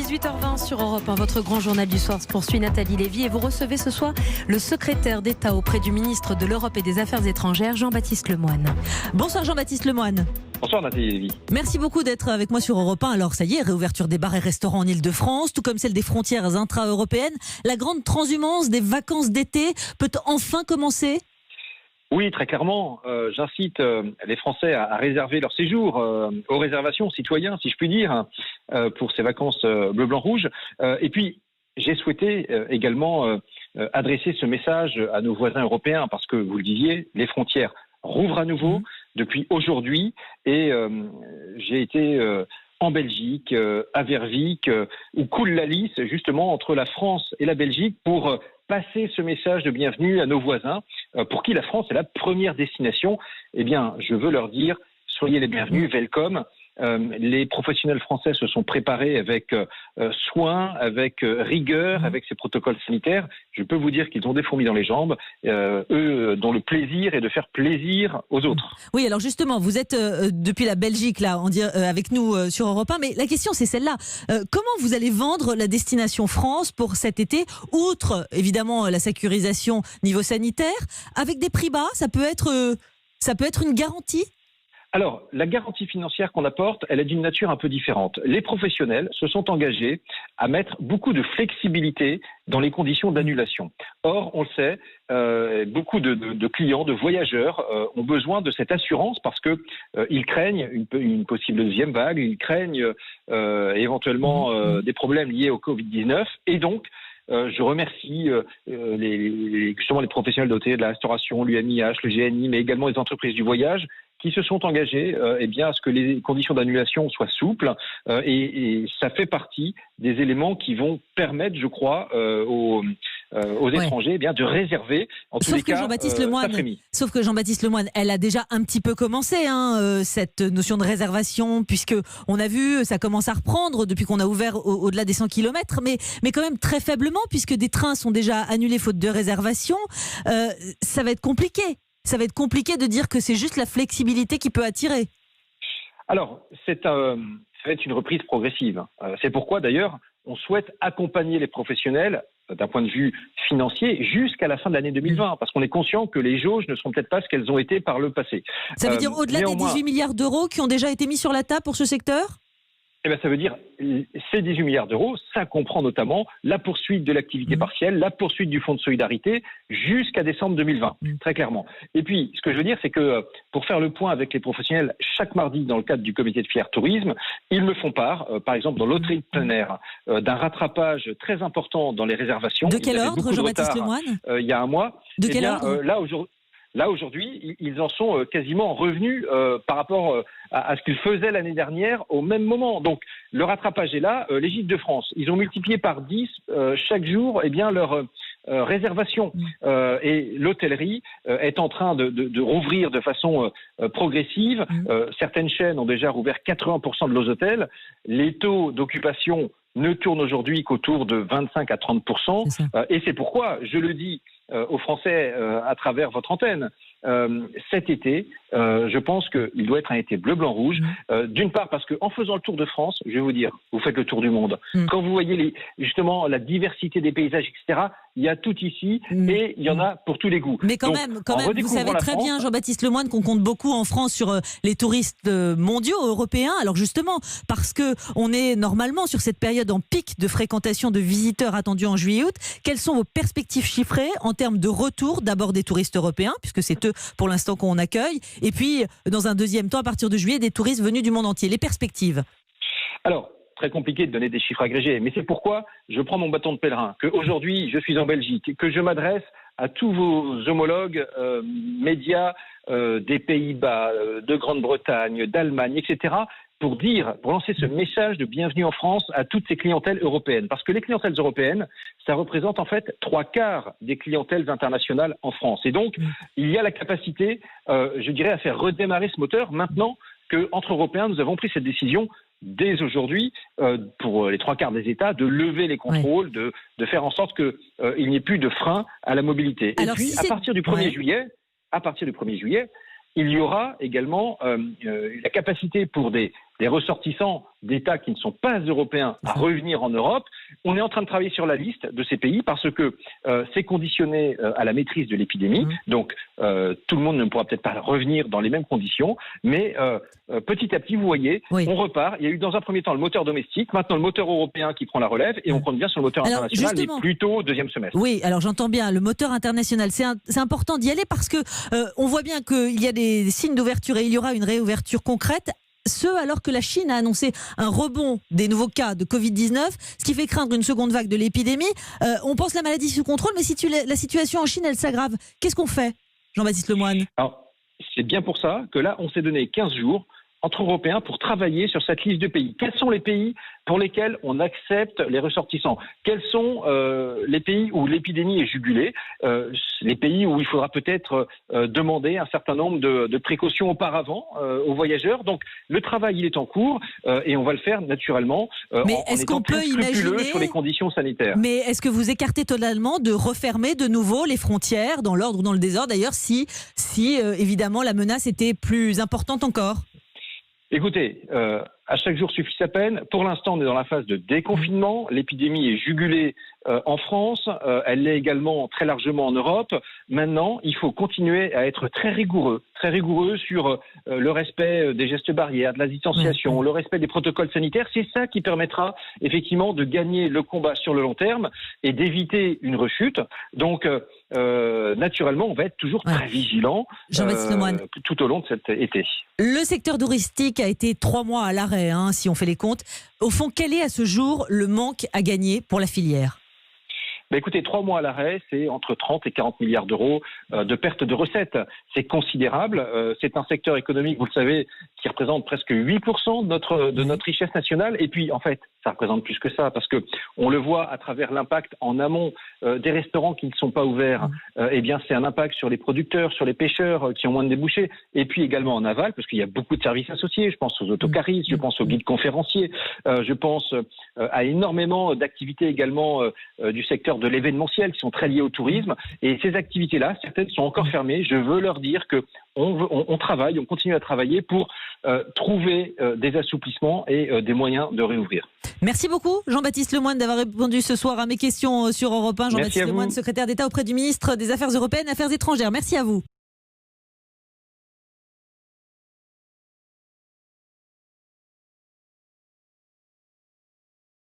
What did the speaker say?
18h20 sur Europe 1, votre grand journal du soir se poursuit, Nathalie Lévy, et vous recevez ce soir le secrétaire d'État auprès du ministre de l'Europe et des Affaires étrangères, Jean-Baptiste Lemoyne. Bonsoir Jean-Baptiste Lemoyne. Bonsoir Nathalie Lévy. Merci beaucoup d'être avec moi sur Europe 1. Alors ça y est, réouverture des bars et restaurants en Ile-de-France, tout comme celle des frontières intra-européennes. La grande transhumance des vacances d'été peut enfin commencer ? Oui, très clairement. J'incite les Français à réserver leur séjour aux réservations citoyens, si je puis dire, pour ces vacances bleu, blanc, rouge. Et puis, j'ai souhaité également adresser ce message à nos voisins européens, parce que, vous le disiez, les frontières rouvrent à nouveau depuis aujourd'hui. Et j'ai été en Belgique, à Verviers, où coule la Lys, justement, entre la France et la Belgique, pour passer ce message de bienvenue à nos voisins, pour qui la France est la première destination. Eh bien, je veux leur dire, soyez les bienvenus, welcome. Les professionnels français se sont préparés avec soin, avec rigueur, avec ces protocoles sanitaires. Je peux vous dire qu'ils ont des fourmis dans les jambes, eux dont le plaisir est de faire plaisir aux autres. Oui, alors justement, vous êtes depuis la Belgique là, avec nous sur Europe 1, mais la question c'est celle-là. Comment vous allez vendre la destination France pour cet été, outre évidemment la sécurisation niveau sanitaire, avec des prix bas, ça peut être une garantie ? Alors, la garantie financière qu'on apporte, elle est d'une nature un peu différente. Les professionnels se sont engagés à mettre beaucoup de flexibilité dans les conditions d'annulation. Or, on le sait, beaucoup de clients, de voyageurs ont besoin de cette assurance parce que ils craignent une possible deuxième vague, ils craignent éventuellement des problèmes liés au Covid-19 et donc je remercie justement les professionnels dotés de la restauration, l'UMIH, le GNI, mais également les entreprises du voyage qui se sont engagés à ce que les conditions d'annulation soient souples et ça fait partie des éléments qui vont permettre, je crois, aux étrangers de réserver, en tous les cas, Sauf que Jean-Baptiste Lemoyne, elle a déjà un petit peu commencé, cette notion de réservation, puisque on a vu, ça commence à reprendre depuis qu'on a ouvert au-delà des 100 km, mais quand même très faiblement, puisque des trains sont déjà annulés faute de réservation. Ça va être compliqué. Ça va être compliqué de dire que c'est juste la flexibilité qui peut attirer. Alors, ça va être une reprise progressive. C'est pourquoi, d'ailleurs, on souhaite accompagner les professionnels d'un point de vue financier jusqu'à la fin de l'année 2020, parce qu'on est conscient que les jauges ne sont peut-être pas ce qu'elles ont été par le passé. Ça veut dire au-delà des 18 milliards d'euros qui ont déjà été mis sur la table pour ce secteur ? Ça veut dire ces 18 milliards d'euros, ça comprend notamment la poursuite de l'activité partielle, la poursuite du fonds de solidarité jusqu'à décembre 2020, très clairement. Et puis, ce que je veux dire, c'est que pour faire le point avec les professionnels, chaque mardi, dans le cadre du comité de filière tourisme, ils me font part, par exemple dans l'hôtellerie de plein air, d'un rattrapage très important dans les réservations. De quel ordre, Jean-Baptiste Lemoyne ? Il y a un mois. De quel ordre ? Là, aujourd'hui, ils en sont quasiment revenus par rapport à ce qu'ils faisaient l'année dernière au même moment. Donc, le rattrapage est là. Les Gîtes de France, ils ont multiplié par 10 chaque jour leur réservation. Et l'hôtellerie est en train de rouvrir de façon progressive. Certaines chaînes ont déjà rouvert 80% de leurs hôtels. Les taux d'occupation ne tournent aujourd'hui qu'autour de 25 à 30%. Et c'est pourquoi, je le dis aux Français à travers votre antenne, cet été, je pense qu'il doit être un été bleu, blanc, rouge. D'une part parce qu'en faisant le tour de France, je vais vous dire, vous faites le tour du monde. Quand vous voyez justement la diversité des paysages, etc., il y a tout ici et il y en a pour tous les goûts. Mais quand même, vous savez très bien, Jean-Baptiste Lemoyne, qu'on compte beaucoup en France sur les touristes mondiaux, européens. Alors justement, parce qu'on est normalement sur cette période en pic de fréquentation de visiteurs attendus en juillet-août, quelles sont vos perspectives chiffrées en termes de retour, d'abord des touristes européens, puisque c'est eux pour l'instant qu'on accueille, et puis dans un deuxième temps, à partir de juillet, des touristes venus du monde entier. Les perspectives ? Alors, très compliqué de donner des chiffres agrégés, mais c'est pourquoi je prends mon bâton de pèlerin, qu'aujourd'hui je suis en Belgique, que je m'adresse à tous vos homologues médias des Pays-Bas, de Grande-Bretagne, d'Allemagne, etc., pour lancer ce message de bienvenue en France à toutes ces clientèles européennes. Parce que les clientèles européennes, ça représente en fait 3/4 des clientèles internationales en France. Et donc, il y a la capacité, je dirais, à faire redémarrer ce moteur maintenant qu'entre Européens, nous avons pris cette décision dès aujourd'hui, pour les 3/4 des États, de lever les contrôles, de faire en sorte qu'il n'y ait plus de frein à la mobilité. Alors, et puis, à partir du 1er juillet, il y aura également la capacité pour des les ressortissants d'États qui ne sont pas européens à revenir en Europe. On est en train de travailler sur la liste de ces pays parce que c'est conditionné à la maîtrise de l'épidémie. Donc, tout le monde ne pourra peut-être pas revenir dans les mêmes conditions, mais petit à petit, vous voyez, on repart. Il y a eu dans un premier temps le moteur domestique, maintenant le moteur européen qui prend la relève, et on compte bien sur le moteur international, mais plutôt au deuxième semestre. Oui, alors j'entends bien, le moteur international, c'est important d'y aller parce que on voit bien qu'il y a des signes d'ouverture et il y aura une réouverture concrète. Alors que la Chine a annoncé un rebond des nouveaux cas de Covid-19, ce qui fait craindre une seconde vague de l'épidémie. On pense la maladie sous contrôle, mais si la situation en Chine, elle s'aggrave, qu'est-ce qu'on fait, Jean-Baptiste Lemoyne? Alors, c'est bien pour ça que là, on s'est donné 15 jours entre Européens pour travailler sur cette liste de pays. Quels sont les pays pour lesquels on accepte les ressortissants? Quels sont les pays où l'épidémie est jugulée? Les pays où il faudra peut-être demander un certain nombre de précautions auparavant aux voyageurs. Donc le travail, il est en cours et on va le faire naturellement en étant très scrupuleux sur les conditions sanitaires. Mais est-ce que vous écartez totalement de refermer de nouveau les frontières, dans l'ordre ou dans le désordre d'ailleurs, si évidemment la menace était plus importante encore? Écoutez, à chaque jour suffit sa peine. Pour l'instant, on est dans la phase de déconfinement. L'épidémie est jugulée en France. Elle l'est également très largement en Europe. Maintenant, il faut continuer à être très rigoureux sur le respect des gestes barrières, de la distanciation, le respect des protocoles sanitaires. C'est ça qui permettra effectivement de gagner le combat sur le long terme et d'éviter une rechute. Donc, naturellement, on va être toujours très vigilant tout au long de cet été. Le secteur touristique a été 3 mois à l'arrêt, si on fait les comptes. Au fond, quel est à ce jour le manque à gagner pour la filière ? Écoutez, 3 mois à l'arrêt, c'est entre 30 et 40 milliards d'euros de perte de recettes. C'est considérable. C'est un secteur économique, vous le savez, qui représente presque 8% de notre richesse nationale. Et puis, en fait, ça représente plus que ça, parce que on le voit à travers l'impact en amont des restaurants qui ne sont pas ouverts. Eh bien, c'est un impact sur les producteurs, sur les pêcheurs qui ont moins de débouchés. Et puis également en aval, parce qu'il y a beaucoup de services associés. Je pense aux autocaristes, je pense aux guides conférenciers, je pense à énormément d'activités également du secteur de l'événementiel qui sont très liées au tourisme. Et ces activités-là, certaines sont encore fermées. Je veux leur dire que on travaille, on continue à travailler pour trouver des assouplissements et des moyens de réouvrir. Merci beaucoup Jean-Baptiste Lemoyne d'avoir répondu ce soir à mes questions sur Europe 1. Jean-Baptiste Lemoyne, secrétaire d'État auprès du ministre des Affaires européennes et Affaires étrangères. Merci à vous.